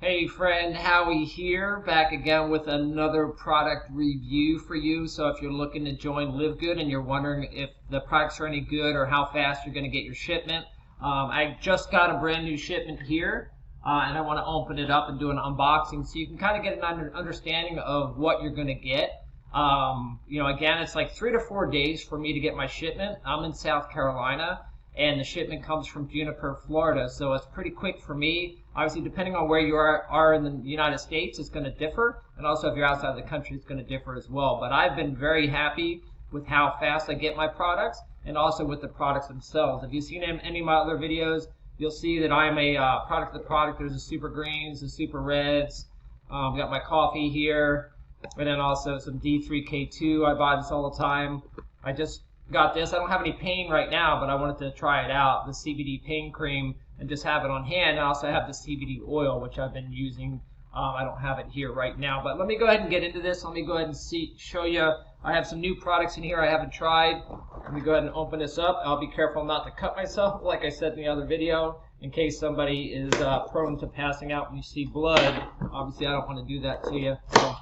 Hey friend, Howie here, back again with another product review for you. So if you're looking to join LiveGood and you're wondering if the products are any good or how fast you're going to get your shipment, I just got a brand new shipment here, and I want to open it up and do an unboxing so you can kind of get an understanding of what you're going to get. Again, it's like 3 to 4 days for me to get my shipment. I'm in South Carolina, and the shipment comes from Juniper, Florida, so it's pretty quick for me. Obviously, depending on where you are in the United States, it's going to differ, and also if you're outside the country, it's going to differ as well. But I've been very happy with how fast I get my products, and also with the products themselves. If you've seen any of my other videos, you'll see that I'm a product to product. There's the super greens, the super reds. Got my coffee here, and then also some D3K2. I buy this all the time. I just got this. I don't have any pain right now, but I wanted to try it out, the CBD pain cream, and just have it on hand. I also have the CBD oil, which I've been using. I don't have it here right now, but let me go ahead and get into this. Let me go ahead and show you. I have some new products in here I haven't tried. Let me go ahead and open this up. I'll be careful not to cut myself, like I said in the other video, in case somebody is prone to passing out when you see blood. Obviously, I don't want to do that to you. So, all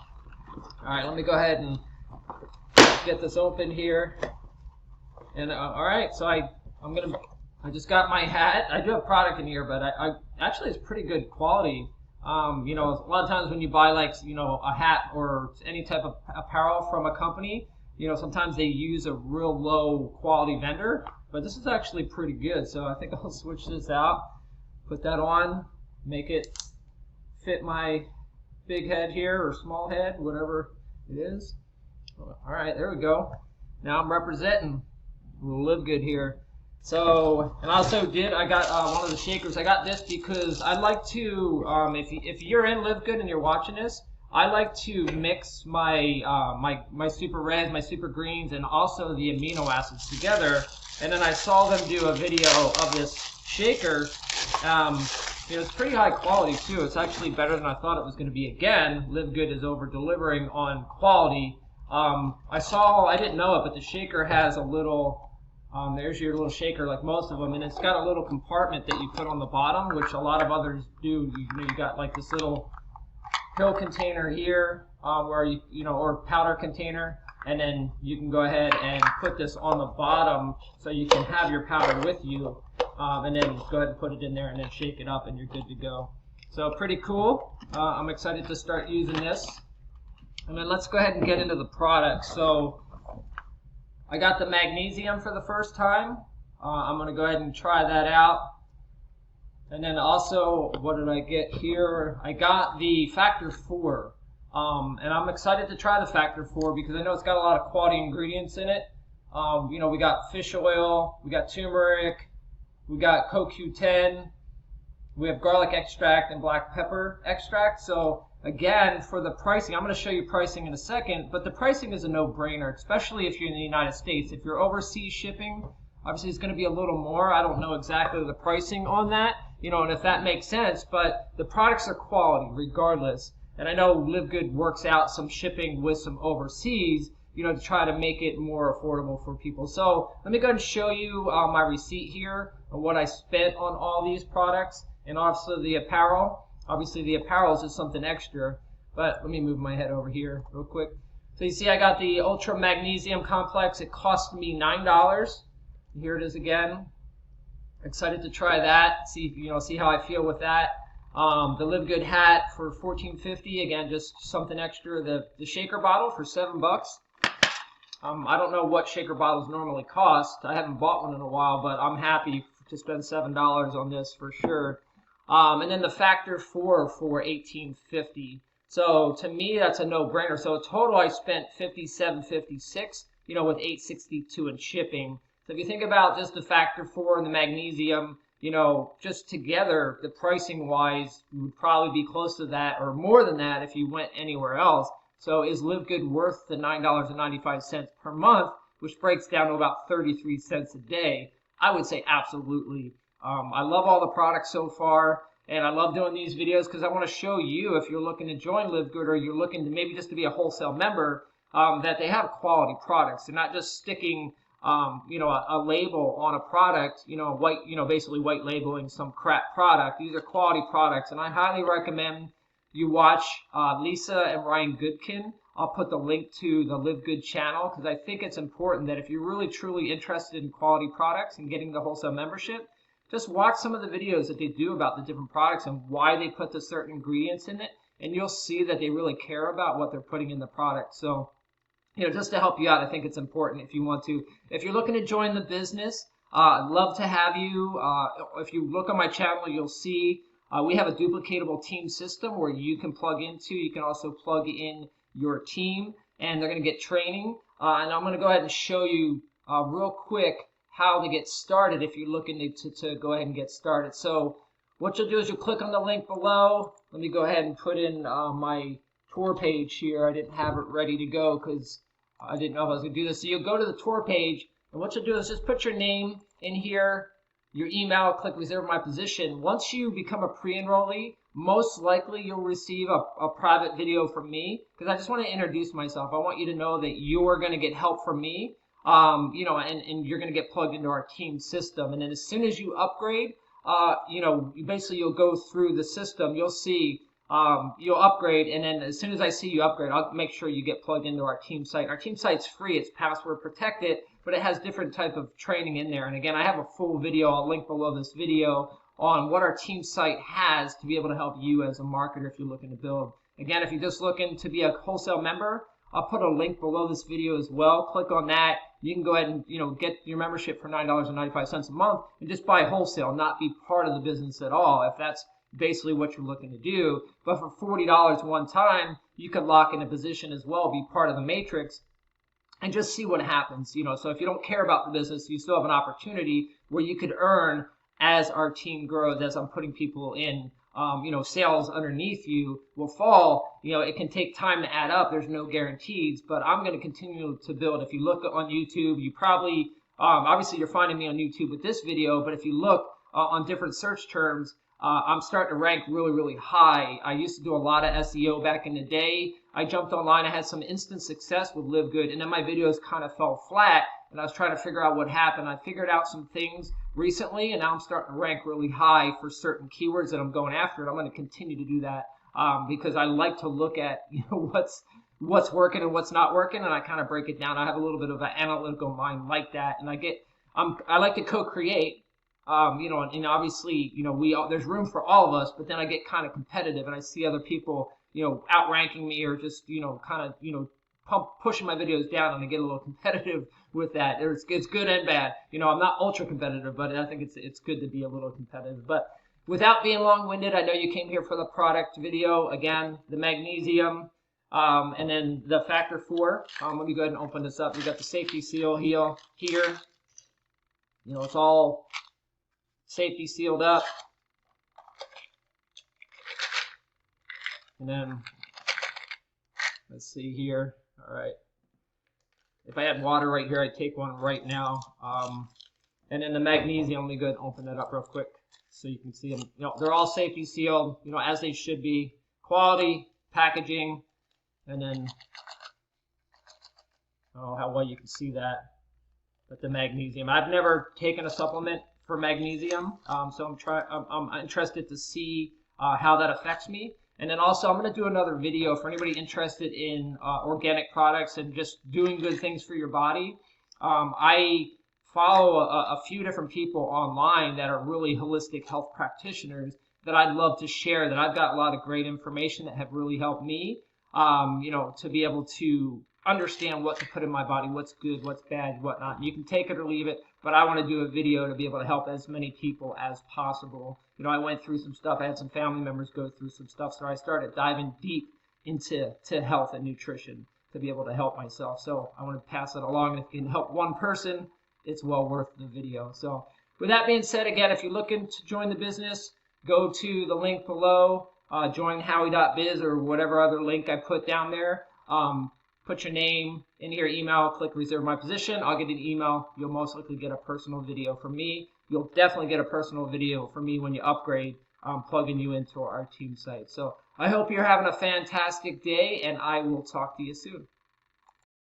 right, let me go ahead and get this open here. And all right, so I just got my hat. I do have product in here, but I actually it's pretty good quality. A lot of times when you buy a hat or any type of apparel from a company, sometimes they use a real low quality vendor, but this is actually pretty good. So I think I'll switch this out, put that on, make it fit my big head here or small head, whatever it is. All right, there we go. Now I'm representing LiveGood here. So, and also I got one of the shakers. I got this because I like to, if you're in LiveGood and you're watching this, I like to mix my my super reds, my super greens, and also the amino acids together. And then I saw them do a video of this shaker. It's pretty high quality too. It's actually better than I thought it was going to be. Again, LiveGood is over delivering on quality. I didn't know it, but the shaker has a little. There's your little shaker, like most of them, and it's got a little compartment that you put on the bottom, which a lot of others do. You got like this little pill container here, or powder container, and then you can go ahead and put this on the bottom so you can have your powder with you, and then go ahead and put it in there and then shake it up, and you're good to go. So pretty cool. I'm excited to start using this. And then let's go ahead and get into the product. So I got the Magnesium for the first time. I'm going to go ahead and try that out. And then also, what did I get here? I got the Factor 4. And I'm excited to try the Factor 4 because I know it's got a lot of quality ingredients in it. We got fish oil, we got turmeric, we got CoQ10, we have garlic extract and black pepper extract. So again, for the pricing, I'm going to show you pricing in a second, but the pricing is a no-brainer, especially if you're in the United States. If you're overseas shipping, obviously it's going to be a little more. I don't know exactly the pricing on that, and if that makes sense, but the products are quality regardless. And I know LiveGood works out some shipping with some overseas, to try to make it more affordable for people. So let me go ahead and show you my receipt here and what I spent on all these products, and also the apparel. Obviously, the apparel is just something extra, but let me move my head over here real quick. So you see I got the Ultra Magnesium Complex. It cost me $9. Here it is again. Excited to try that, see how I feel with that. The LiveGood hat for $14.50. Again, just something extra. The shaker bottle for $7. I don't know what shaker bottles normally cost. I haven't bought one in a while, but I'm happy to spend $7 on this for sure. And then the Factor 4 for $18.50. So to me, that's a no-brainer. So total, I spent $57.56, with $8.62 in shipping. So if you think about just the Factor 4 and the Magnesium, just together, the pricing-wise would probably be close to that or more than that if you went anywhere else. So is LiveGood worth the $9.95 per month, which breaks down to about 33 cents a day? I would say absolutely. I love all the products so far, and I love doing these videos because I want to show you, if you're looking to join LiveGood or you're looking to maybe just to be a wholesale member, that they have quality products. They're not just sticking a label on a product, basically white labeling some crap product. These are quality products, and I highly recommend you watch Lisa and Ryan Goodkin. I'll put the link to the LiveGood channel because I think it's important that if you're really truly interested in quality products and getting the wholesale membership, just watch some of the videos that they do about the different products and why they put the certain ingredients in it, and you'll see that they really care about what they're putting in the product. So, just to help you out, I think it's important if you want to. If you're looking to join the business, I'd love to have you. If you look on my channel, you'll see we have a duplicatable team system where you can plug into. You can also plug in your team, and they're going to get training. And I'm going to go ahead and show you real quick how to get started if you're looking to go ahead and get started. So what you'll do is you'll click on the link below. Let me go ahead and put in my tour page here. I didn't have it ready to go because I didn't know if I was going to do this. So you'll go to the tour page, and what you'll do is just put your name in here, your email, click reserve my position. Once you become a pre-enrollee, most likely you'll receive a private video from me because I just want to introduce myself. I want you to know that you're going to get help from me, and you're going to get plugged into our team system. And then as soon as you upgrade, you'll go through the system. You'll see you'll upgrade, and then as soon as I see you upgrade, I'll make sure you get plugged into our team site. Our team site's free. It's password protected, but it has different type of training in there. And again, I have a full video. I'll link below this video on what our team site has to be able to help you as a marketer if you're looking to build. Again, if you're just looking to be a wholesale member, I'll put a link below this video as well. Click on that. You can go ahead and get your membership for $9.95 a month and just buy wholesale, not be part of the business at all if that's basically what you're looking to do. But for $40 one time, you could lock in a position as well, be part of the matrix, and just see what happens. So if you don't care about the business, you still have an opportunity where you could earn as our team grows, as I'm putting people in. Sales underneath you will fall. It can take time to add up. There's no guarantees, but I'm going to continue to build. If you look on YouTube, you probably, obviously you're finding me on YouTube with this video, but if you look on different search terms, I'm starting to rank really, really high. I used to do a lot of SEO back in the day. I jumped online. I had some instant success with LiveGood, and then my videos kind of fell flat, and I was trying to figure out what happened. I figured out some things recently, and now I'm starting to rank really high for certain keywords that I'm going after, and I'm going to continue to do that because I like to look at what's working and what's not working, and I kind of break it down. I have a little bit of an analytical mind like that, and I like to co-create. And obviously, there's room for all of us, but then I get kind of competitive and I see other people, outranking me or just, pushing my videos down, and I get a little competitive with that. It's good and bad. I'm not ultra competitive, but I think it's good to be a little competitive. But without being long-winded, I know you came here for the product video. Again, the magnesium, and then the factor 4. Let me go ahead and open this up. We got the safety seal here. It's all safety sealed up, and then let's see here. All right, if I had water right here, I'd take one right now. And then the magnesium, let me go ahead and open that up real quick so you can see them. They're all safety sealed, as they should be. Quality packaging, and then I don't know how well you can see that, but the magnesium. I've never taken a supplement for magnesium, so I'm interested to see how that affects me. And then also I'm going to do another video for anybody interested in organic products and just doing good things for your body. I follow a few different people online that are really holistic health practitioners that I'd love to share, that I've got a lot of great information that have really helped me, to be able to understand what to put in my body, what's good, what's bad, whatnot. You can take it or leave it, but I want to do a video to be able to help as many people as possible. I went through some stuff. I had some family members go through some stuff, so I started diving deep into health and nutrition to be able to help myself. So I want to pass it along, and if you can help one person, it's well worth the video. So with that being said, again, if you're looking to join the business, go to the link below, join Howie.biz or whatever other link I put down there. Put your name in here, email, click reserve my position. I'll get an email. You'll most likely get a personal video from me. You'll definitely get a personal video from me when you upgrade, plugging you into our team site. So I hope you're having a fantastic day, and I will talk to you soon.